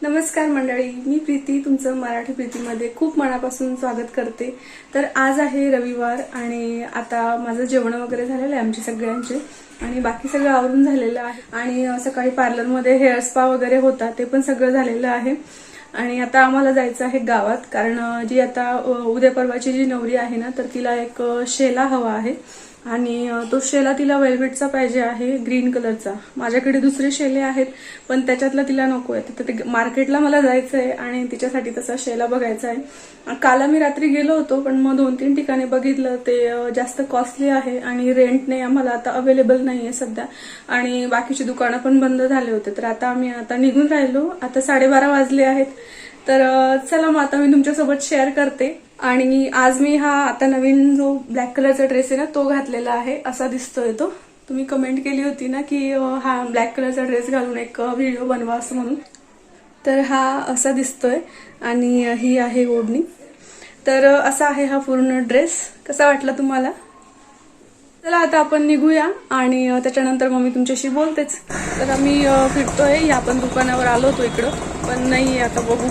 नमस्कार मंडळी, मी प्रीती तुमचं मराठी प्रीतीमध्ये खूप मनापासून स्वागत करते। तर आज आहे रविवार आणि आता माझं जेवण वगैरे झालेलं आहे आमची सगळ्यांचे आणि बाकी सगळं आवरून झालेलं आहे आणि सकाळी पार्लरमध्ये हेअर स्पा वगैरे होता ते पण सगळं झालेलं आहे आणि आता आम्हाला जायचं आहे गावात, कारण जी आता उद्या परवाची जी नवरी आहे ना तर तिला एक शेला हवा आहे आणि तो शेला तिला वेल्वेटचा पाहिजे आहे, ग्रीन कलरचा। माझ्याकडे दुसरे शेले आहेत पण त्याच्यातला तिला नको आहे, तर ते मार्केटला मला जायचं आहे आणि तिच्यासाठी तसा शेला बघायचा आहे। काल मी रात्री गेलो होतो पण मग 2-3 ठिकाणी बघितलं, ते जास्त कॉस्टली आहे आणि रेंटने आम्हाला आता अवेलेबल नाहीये सध्या आणि बाकीची दुकानं पण बंद झाले होते। तर आता आम्ही निघून राहिलो, आता 12:30 वाजले आहेत। तर चला मग आता मी तुमच्यासोबत शेअर करते। आणि आज मी हा आता नवीन जो ब्लॅक कलरचा ड्रेस आहे ना तो घातलेला आहे, असा दिसतोय तो। तुम्ही कमेंट केली होती ना की हा ब्लॅक कलरचा ड्रेस घालून एक व्हिडिओ बनवा असं म्हणून, तर हा असा दिसतोय आणि ही आहे ओढणी। तर असा आहे हा पूर्ण ड्रेस। कसा वाटला तुम्हाला? चला आता आपण निघूया आणि त्याच्यानंतर मग मी तुमच्याशी बोलतेच। तर आम्ही फिरतोय, या आपण दुकानावर आलो होतो इकडं पण नाही, आता बघू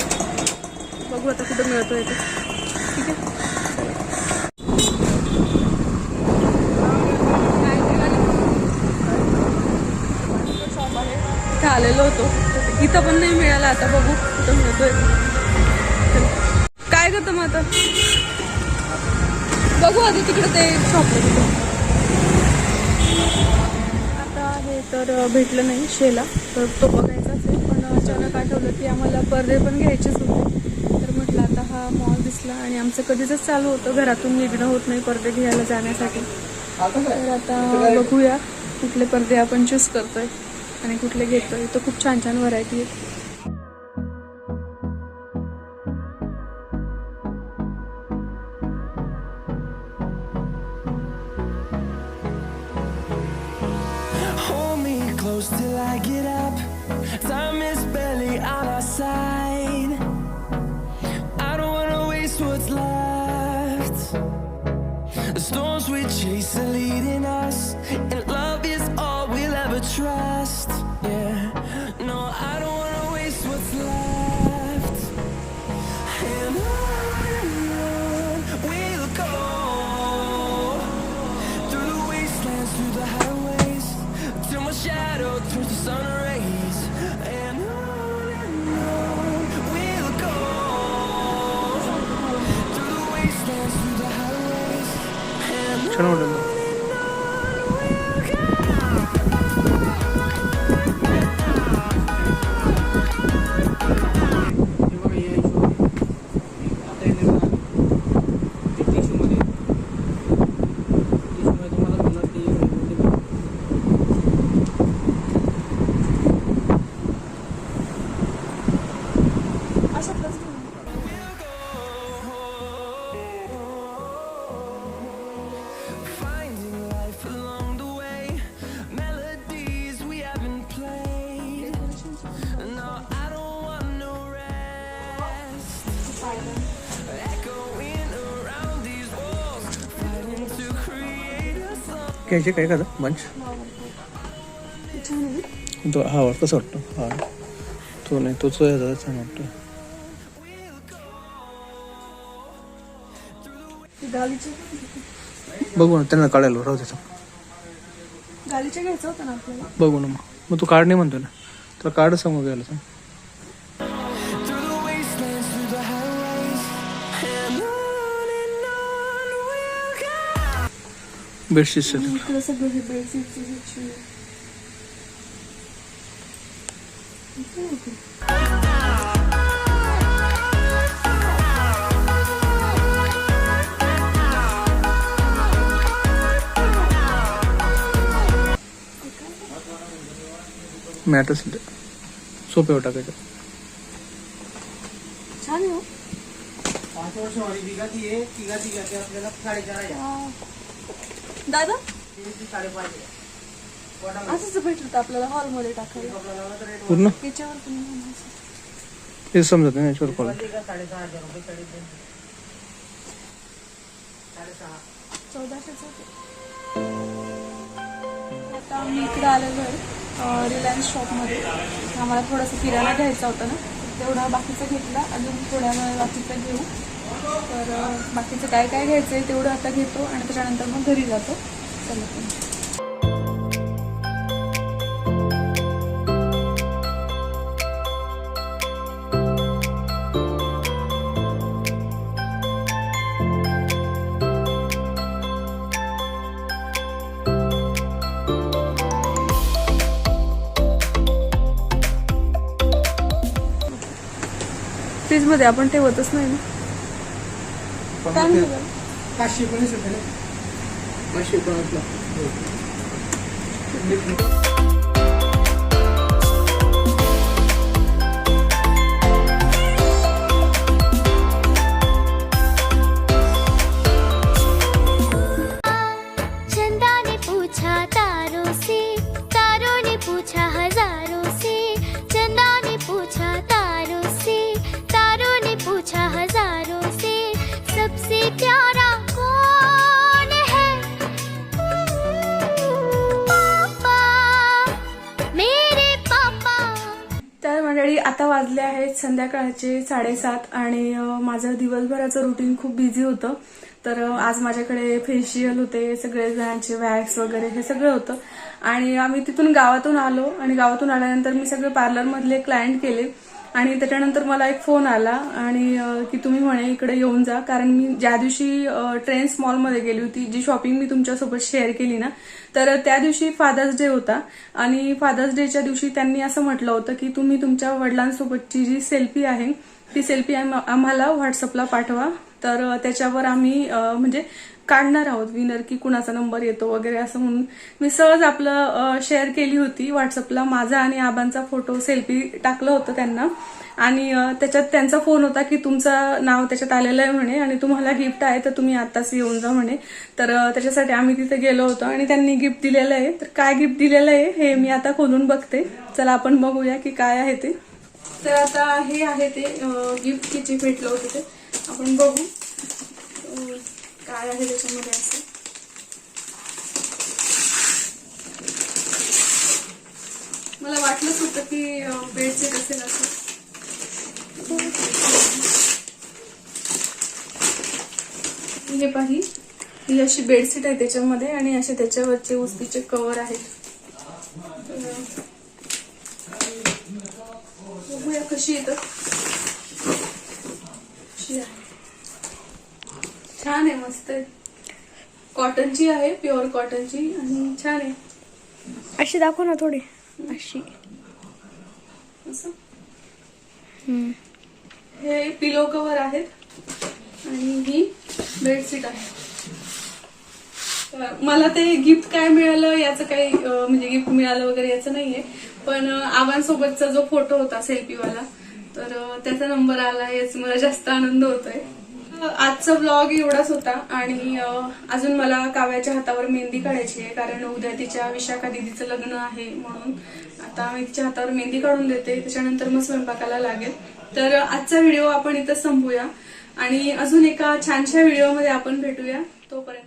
आता कुठं मिळतोय ते। ठीक आहे, इथे आलेलो होतो, इथं पण नाही मिळाला, आता बघू कुठं मिळतोय। काय करतं मग आता, बघू आता तिकडे ते शॉपला तिथे। आता हे तर भेटलं नाही शेला, तर तो बघायचाच आहे पण अचानक आठवलं की आम्हाला पर्दे पण घ्यायचेच होते। तर म्हटलं आता हा मॉल दिसला आणि आमचं कधीच चालू होतं घरातून निघणं होत नाही पर्दे घ्यायला जाण्यासाठी। तर आता बघूया कुठले पर्दे आपण चूज करतोय आणि कुठले घेतोय। तो खूप छान छान व्हरायटी आहे। Till I get up, time is barely on our side. I don't wanna waste what's left. The storms we chase are leading us, and love is all we'll ever trust. Yeah, no, I don't wanna waste what's left. And on we'll go, through the wastelands, through the highways, till my shadow turns to sun rays. And on we'll go, through the wastelands, through the highways. And on we'll go. घ्यायचे काय का मंच तो हा कसं वाटतं? हा तो नाही, तोच याचा छान वाटतो। बघू ना, त्यांना काढायला राहू त्याचा गालीचे घ्यायचं होतं ना आपल्याला। बघू ना, मग तू कार्ड नाही म्हणतो ना, तुला कार्ड समोर घ्यायला सांग। बेडशीट सगळं हे बेडशीट मॅटच सोप्यावर टाकायचं। छान आहे। 5 वर्ष वाली बिगाती आहे, तिघाती आपल्याला 4.5 दादा 3.5 असंच भेटलं आपल्याला हॉलमध्ये टाकायला पूर्ण याच्यावर पण हे समजत नाही याच्यावर कॉल। 6,500 रुपये 3.5 1400 आता आम्ही इकडे आलेलो आहे रिलायन्स शॉपमध्ये। आम्हाला थोडंसं किराणा घ्यायचा होता ना, तेवढा बाकीचा घेतला, अजून थोड्या वेळ बाकीचा घेऊ. तर बाकीचं काय काय घ्यायचं आहे तेवढं आता घेतो आणि त्याच्यानंतर मग घरी जातो. चला फ्रीजमध्ये आपण ठेवतच नाही ना. काय म्हणतो? 519 रुपये. 519 ला. चंदा ने पूछा तारों से, तारों ने पूछा हजारों से. चंदा ने पूछा तारों से, तारों ने पूछा हजारों से. सबसे प्यारा कौन है? पापा, मेरे पापा. तर मंडळी आता वाजले आहेत संध्याकाळचे 7:30 आणि माझं दिवसभराचं रुटीन खूप बिझी होतं. तर आज माझ्याकडे फेशियल होते, सगळे जणांचे वॅक्स वगैरे हे सगळं होतं आणि आम्ही तिथून गावातून आलो आणि गावातून आल्यानंतर मी सगळे पार्लरमधले क्लायंट केले आणि त्याच्यानंतर मला एक फोन आला आणि की तुम्ही म्हणे इकडे येऊन जा, कारण मी ज्या दिवशी ट्रेंड्स मॉलमध्ये गेली होती, जी शॉपिंग मी तुमच्यासोबत शेअर केली ना, तर त्या दिवशी फादर्स डे होता आणि फादर्स डेच्या दिवशी त्यांनी असं म्हटलं होतं की तुम्ही तुमच्या वडिलांसोबतची जी सेल्फी आहे ती सेल्फी आम्हाला व्हॉट्सअपला पाठवा. तर त्याच्यावर आम्ही म्हणजे काढणार आहोत विनर की कुणाचा नंबर येतो वगैरे असं म्हणून मी सहज आपलं शेअर केली होती व्हॉट्सअपला. माझा आणि आबांचा फोटो सेल्फी टाकलं होतं त्यांना आणि त्याच्यात त्यांचा फोन होता की तुमचं नाव त्याच्यात आलेलं आहे म्हणे आणि तुम्हाला गिफ्ट आहे तर तुम्ही आताच येऊन जा म्हणे. तर त्याच्यासाठी आम्ही तिथे गेलो होतो आणि त्यांनी गिफ्ट दिलेलं आहे. तर काय गिफ्ट दिलेलं आहे हे मी आता खोलून बघते. चला आपण बघूया की काय आहे ते. तर आता हे आहे ते गिफ्ट किची भेटलं होतं ते आपण बघू काय आहे त्याच्यामध्ये. असं मला वाटलंच होतं की बेडशीट असेल असं. हे पाही, ही अशी बेडशीट आहे त्याच्यामध्ये आणि असे त्याच्यावरचे उस्तीचे कव्हर आहेत. बघूया कशी येतं. छान आहे, मस्त आहे. कॉटनची आहे, प्युअर कॉटनची आणि छान आहे. अशी दाखव ना थोडी. अशी असं हे पिलो कव्हर आहेत आणि ही बेडशीट आहे. मला ते गिफ्ट काय मिळालं याचं काही म्हणजे गिफ्ट मिळालं वगैरे याचं नाहीये, पण आबांसोबतचा जो फोटो होता सेल्फीवाला तर त्याचा नंबर आला याच मला जास्त आनंद होतोय. आजचा व्लॉग एवढाच होता आणि अजून मला काव्याच्या हातावर मेहंदी काढायची आहे, कारण उद्या तिच्या विशाखा दिदीचं लग्न आहे म्हणून आता मी तिच्या हातावर मेहंदी काढून देते, त्याच्यानंतर मग स्वयंपाकाला लागेल. तर आजचा व्हिडिओ आपण इथं संपवूया आणि अजून एका छानशा व्हिडिओमध्ये आपण भेटूया. तोपर्यंत